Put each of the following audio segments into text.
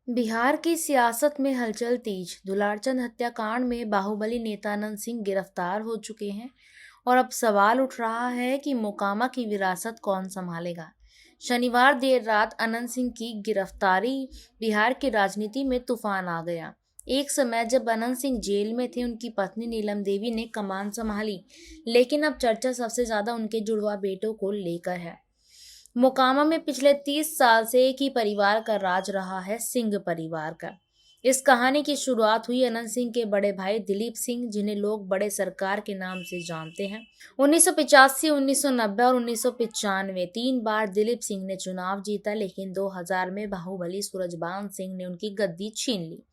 बिहार की सियासत में हलचल तेज। दुलारचंद हत्याकांड में बाहुबली नेता अनंत सिंह गिरफ्तार हो चुके हैं और अब सवाल उठ रहा है कि मोकामा की विरासत कौन संभालेगा। शनिवार देर रात अनंत सिंह की गिरफ्तारी बिहार की राजनीति में तूफान आ गया। एक समय जब अनंत सिंह जेल में थे, उनकी पत्नी नीलम देवी ने कमान संभाली, लेकिन अब चर्चा सबसे ज्यादा उनके जुड़वा बेटों को लेकर है। मोकामा में पिछले 30 साल से एक ही परिवार का राज रहा है, सिंह परिवार का। इस कहानी की शुरुआत हुई अनंत सिंह के बड़े भाई दिलीप सिंह, जिन्हें लोग बड़े सरकार के नाम से जानते हैं। 1985, 1990 और 1995 3 बार दिलीप सिंह ने चुनाव जीता, लेकिन 2000 में बाहुबली सूरजबान सिंह ने उनकी गद्दी छीन ली।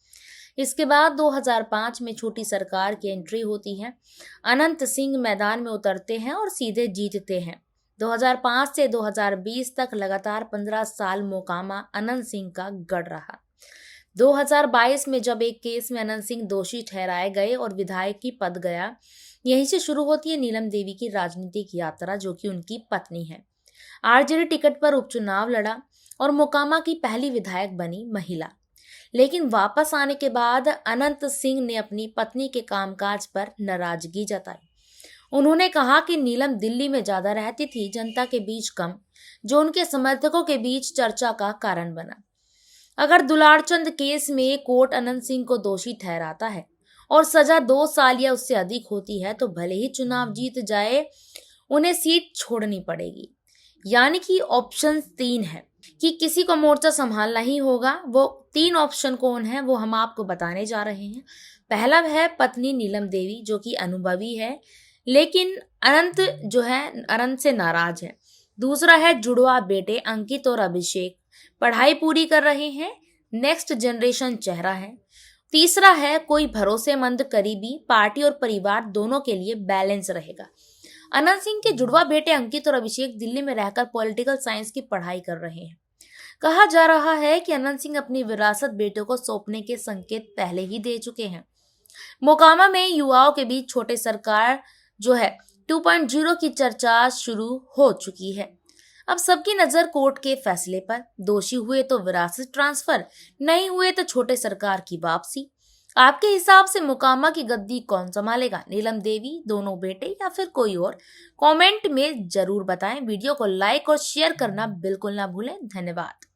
इसके बाद 2005 में छोटी सरकार की एंट्री होती है। अनंत सिंह मैदान में उतरते हैं और सीधे जीतते हैं। 2005 से 2020 तक लगातार 15 साल मोकामा अनंत सिंह का गढ़ रहा। 2022 में जब एक केस में अनंत सिंह दोषी ठहराए गए और विधायक की पद गया, यहीं से शुरू होती है नीलम देवी की राजनीतिक यात्रा, जो कि उनकी पत्नी है। आरजेडी टिकट पर उपचुनाव लड़ा और मोकामा की पहली विधायक बनी महिला। लेकिन वापस आने के बाद अनंत सिंह ने अपनी पत्नी के कामकाज पर नाराजगी जताई। उन्होंने कहा कि नीलम दिल्ली में ज्यादा रहती थी, जनता के बीच कम, जो उनके समर्थकों के बीच चर्चा का कारण बना। अगर दुलारचंद केस में कोर्ट अनंत सिंह को दोषी ठहराता है और सजा 2 साल या उससे अधिक होती है, तो भले ही चुनाव जीत जाए, उन्हें सीट छोड़नी पड़ेगी। यानी कि ऑप्शन 3 है कि किसी को मोर्चा संभालना ही होगा। वो 3 ऑप्शन कौन है, वो हम आपको बताने जा रहे हैं। पहला है पत्नी नीलम देवी, जो कि अनुभवी है, लेकिन अनंत जो है अनंत से नाराज है। दूसरा है जुड़वा बेटे अंकित और अभिषेक, पढ़ाई पूरी कर रहे हैं, नेक्स्ट जनरेशन चेहरा है। तीसरा है कोई भरोसेमंद करीबी, पार्टी और परिवार दोनों के लिए बैलेंस रहेगा। अनंत सिंह के जुड़वा बेटे अंकित और अभिषेक दिल्ली में रहकर पॉलिटिकल साइंस की पढ़ाई कर रहे हैं। कहा जा रहा है कि अनंत सिंह अपनी विरासत बेटों को सौंपने के संकेत पहले ही दे चुके हैं। मोकामा में युवाओं के बीच छोटे सरकार जो है 2.0 की चर्चा शुरू हो चुकी है। अब सबकी नजर कोर्ट के फैसले पर। दोषी हुए तो विरासत ट्रांसफर, नहीं हुए तो छोटे सरकार की वापसी। आपके हिसाब से मोकामा की गद्दी कौन संभालेगा? नीलम देवी, दोनों बेटे या फिर कोई और? कमेंट में जरूर बताएं। वीडियो को लाइक और शेयर करना बिल्कुल ना भूलें। धन्यवाद।